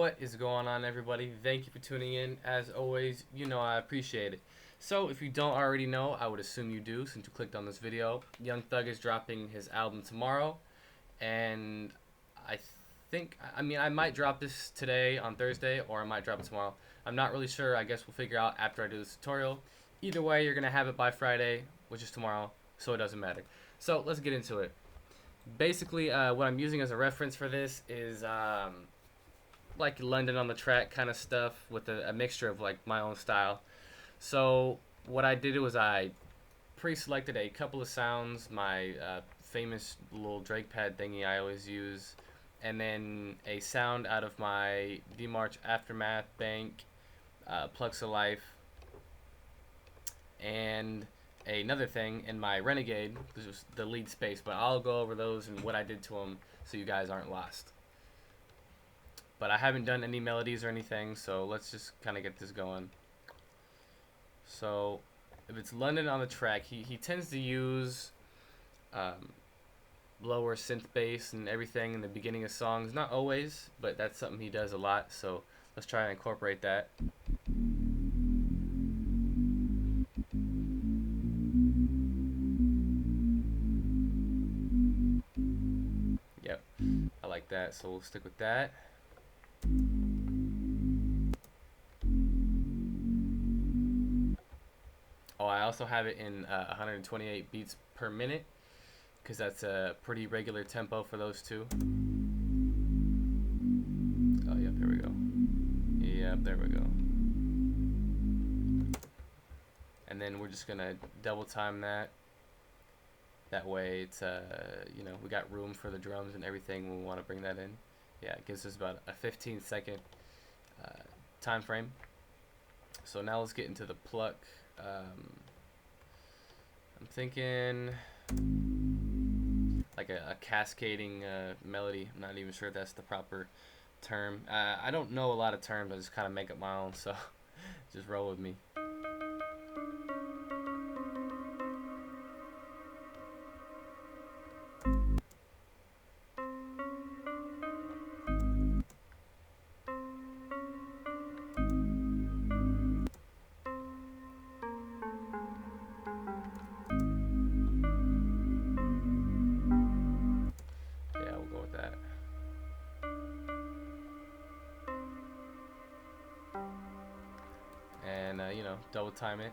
What is going on, everybody? Thank you for tuning in. As always, you know I appreciate it. So, if you don't already know, I would assume you do since you clicked on this video. Young Thug is dropping his album tomorrow, and I I might drop this today on Thursday, or I might drop it tomorrow. I'm not really sure. I guess we'll figure out after I do this tutorial. Either way, you're going to have it by Friday, which is tomorrow, so it doesn't matter. So, let's get into it. Basically, what I'm using as a reference for this is like London on the Track kind of stuff with a mixture of like my own style. So what I did was I pre-selected a couple of sounds, my famous little Drake pad thingy I always use, and then a sound out of my DMarch Aftermath Bank, Plugs of Life, and another thing in my Renegade, which was the lead space, but I'll go over those and what I did to them so you guys aren't lost. But I haven't done any melodies or anything, so let's just kind of get this going. So if it's London on the Track, he tends to use lower synth bass and everything in the beginning of songs. Not always, but that's something he does a lot, so let's try and incorporate that. Yep, I like that, so we'll stick with that. Oh, I also have it in 128 beats per minute because that's a pretty regular tempo for those two. Oh, yep, here we go. Yep, there we go. And then we're just gonna double time that. That way it's, you know, we got room for the drums and everything when we want to bring that in. Yeah, it gives us about a 15-second time frame. So now let's get into the pluck. I'm thinking like a cascading melody. I'm not even sure if that's the proper term. I don't know a lot of terms. I just kind of make up my own, so just roll with me. Yeah, we'll go with that. And you know, double time it.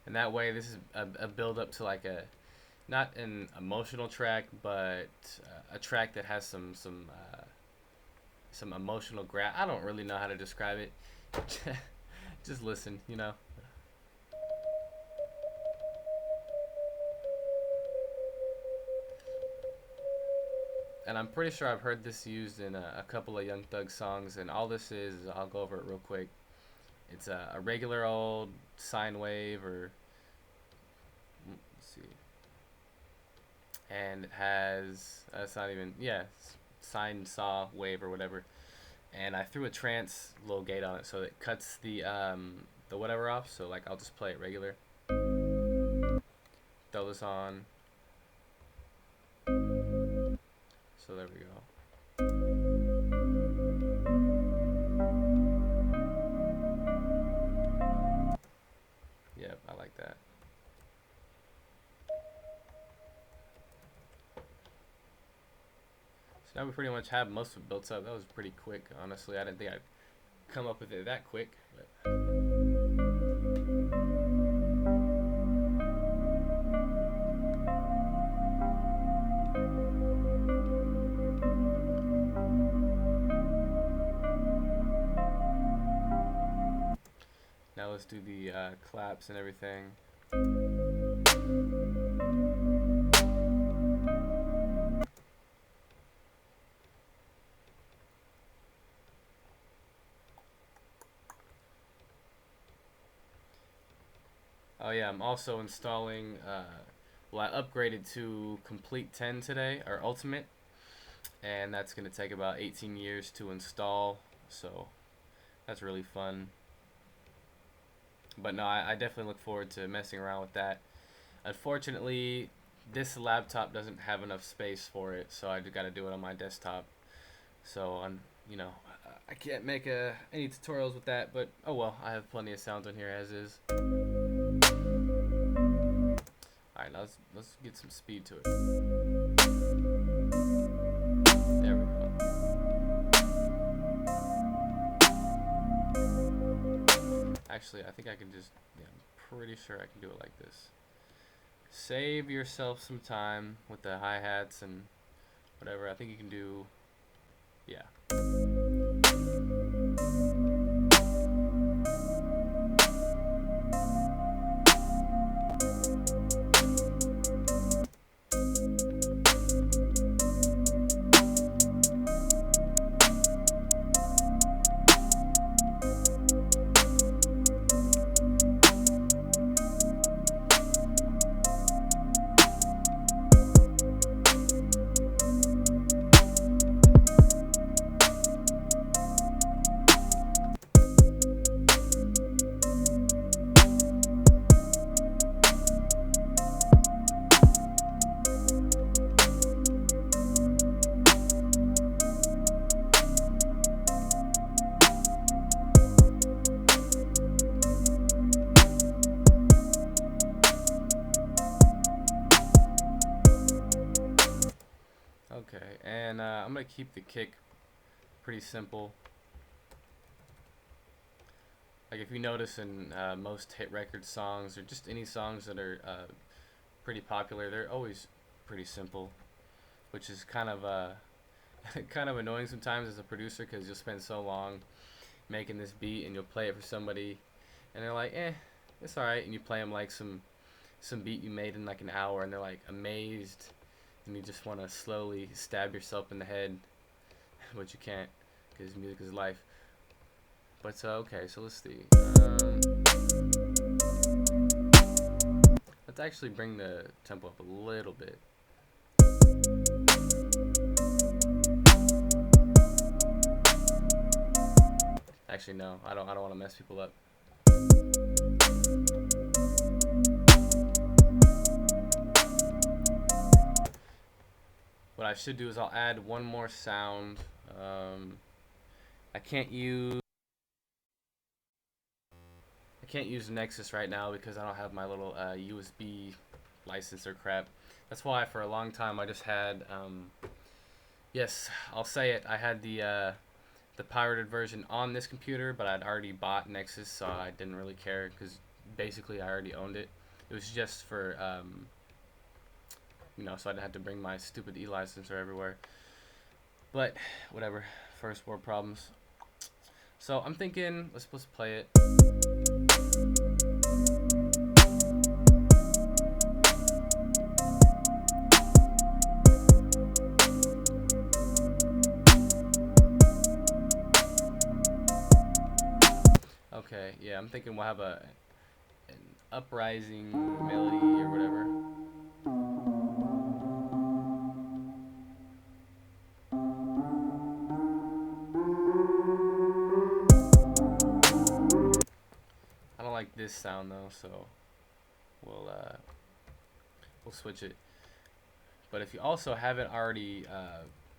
And that way, this is a build up to like a, not an emotional track, but a track that has some emotional grab. I don't really know how to describe it. Just listen, you know. And I'm pretty sure I've heard this used in a couple of Young Thug songs. And all this is, I'll go over it real quick. It's a regular old sine wave, or let's see, and it has it's not even, yeah, sine saw wave or whatever. And I threw a trance little gate on it so it cuts the whatever off. So like I'll just play it regular. Throw this on. So there we go. Yep, I like that. So now we pretty much have most of it built up. That was pretty quick, honestly. I didn't think I'd come up with it that quick. But now let's do the claps and everything. Oh yeah, I'm also installing, well, I upgraded to Complete 10 today, or Ultimate, and that's going to take about 18 years to install, so that's really fun. But no, I definitely look forward to messing around with that. Unfortunately, this laptop doesn't have enough space for it, so I just got to do it on my desktop. So on, you know, I can't make any tutorials with that. But oh well, I have plenty of sounds on here as is. All right, now let's get some speed to it. There we go. Actually, I think I can just. Yeah, I'm pretty sure I can do it like this. Save yourself some time with the hi-hats and whatever. I think you can do. Yeah. Okay, and I'm gonna keep the kick pretty simple. Like if you notice in most hit record songs or just any songs that are pretty popular, they're always pretty simple, which is kind of kind of annoying sometimes as a producer because you'll spend so long making this beat and you'll play it for somebody and they're like, it's alright, and you play them like some beat you made in like an hour and they're like amazed and you just want to slowly stab yourself in the head, but you can't because music is life. But okay, so let's see. Let's actually bring the tempo up a little bit. Actually, no, I don't want to mess people up. What I should do is I'll add one more sound. I can't use Nexus right now because I don't have my little USB license or crap. That's why for a long time I just had yes, I'll say it. I had the pirated version on this computer, but I'd already bought Nexus, so I didn't really care because basically I already owned it. It was just for so I didn't have to bring my stupid e-licenser everywhere. But whatever, first world problems. So I'm thinking let's play it. Okay, yeah, I'm thinking we'll have an uprising melody or whatever. I don't like this sound though, so we'll switch it. But if you also haven't already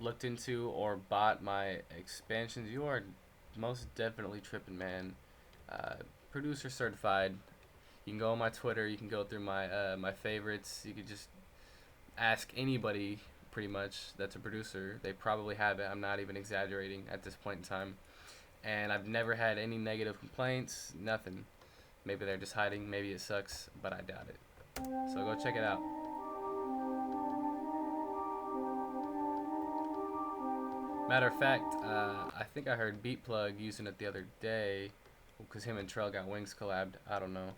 looked into or bought my expansions, you are most definitely tripping, man. Producer certified. You can go on my Twitter. You can go through my favorites. You could just ask anybody, pretty much, that's a producer. They probably have it. I'm not even exaggerating at this point in time. And I've never had any negative complaints. Nothing. Maybe they're just hiding. Maybe it sucks, but I doubt it. So go check it out. Matter of fact, I think I heard Beatplug using it the other day because him and Trell got Wings collabed. I don't know.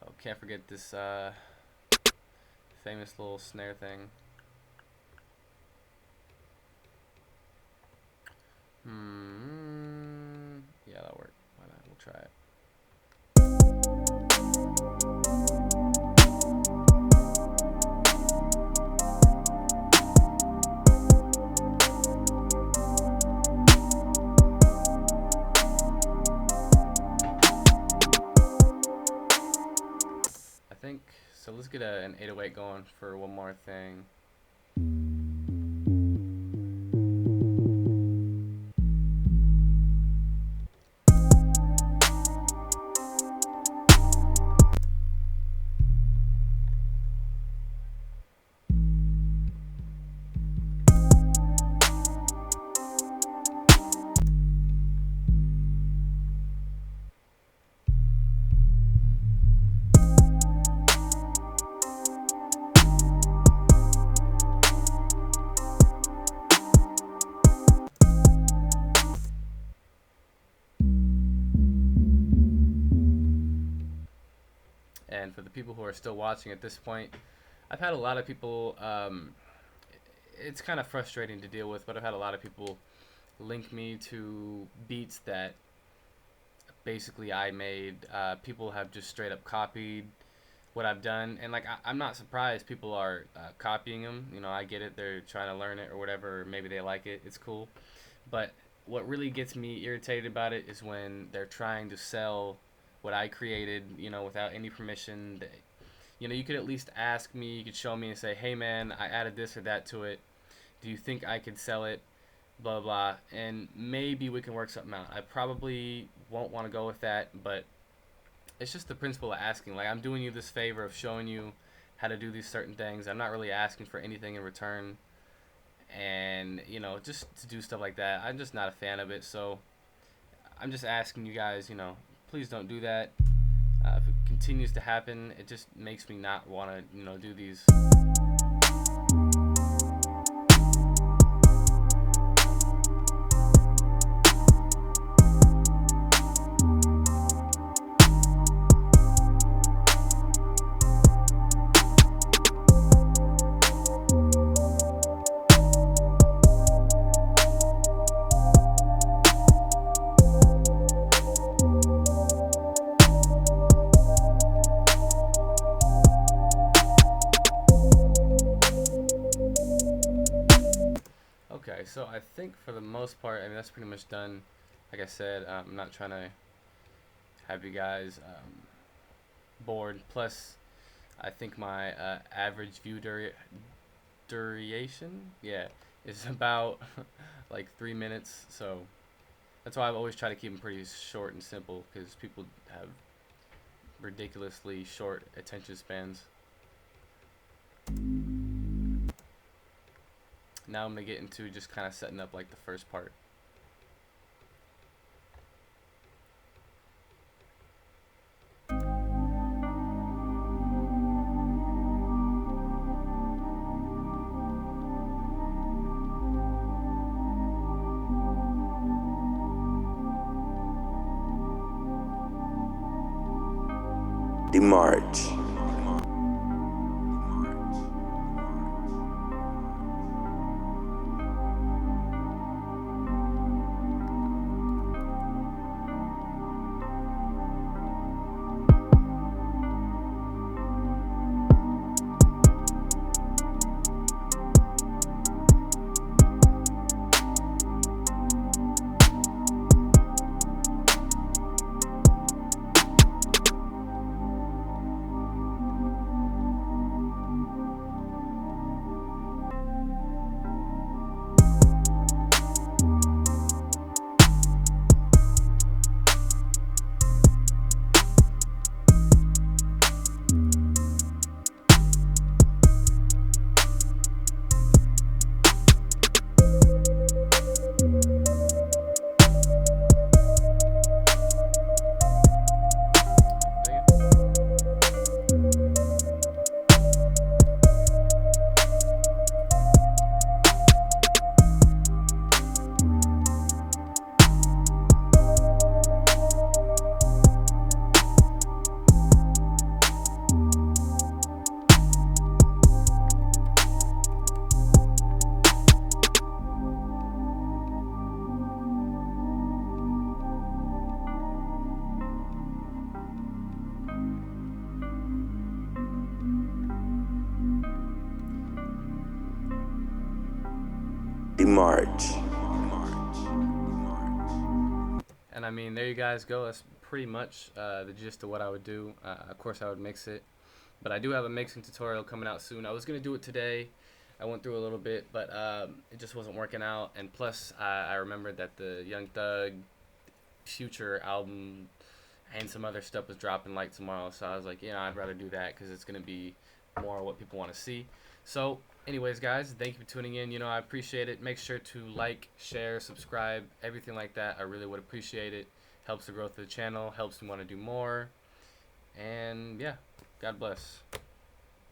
Oh, can't forget this famous little snare thing. Yeah, that'll work. Why not? We'll try it. think so. Let's get an 808 going for one more thing. And for the people who are still watching at this point, I've had a lot of people. It's kind of frustrating to deal with, but I've had a lot of people link me to beats that basically I made. People have just straight up copied what I've done, and like I'm not surprised people are copying them. You know, I get it; they're trying to learn it or whatever. Or maybe they like it; it's cool. But what really gets me irritated about it is when they're trying to sell what I created, you know, without any permission. You know, you could at least ask me, you could show me and say, hey man, I added this or that to it. Do you think I could sell it? Blah, blah. And maybe we can work something out. I probably won't want to go with that, but it's just the principle of asking. Like, I'm doing you this favor of showing you how to do these certain things. I'm not really asking for anything in return. And, you know, just to do stuff like that, I'm just not a fan of it. So I'm just asking you guys, you know, please don't do that. If it continues to happen, it just makes me not want to, you know, do these. Okay, so I think for the most part, I mean, that's pretty much done. Like I said, I'm not trying to have you guys bored. Plus, I think my average view duration, yeah, is about like 3 minutes. So that's why I've always tried to keep them pretty short and simple because people have ridiculously short attention spans. Now I'm gonna get into just kind of setting up like the first part. DeMarge. DeMarge. And I mean, there you guys go. That's pretty much the gist of what I would do. Of course, I would mix it But I do have a mixing tutorial coming out soon. I was gonna do it today. I went through a little bit, but it just wasn't working out. And plus, I remembered that the Young Thug Future album and some other stuff was dropping like tomorrow. So I was like, I'd rather do that because it's gonna be more what people want to see. So, anyways, guys, thank you for tuning in. I appreciate it. Make sure to like, share, subscribe, everything like that. I really would appreciate it. Helps the growth of the channel. Helps me want to do more. And yeah, God bless.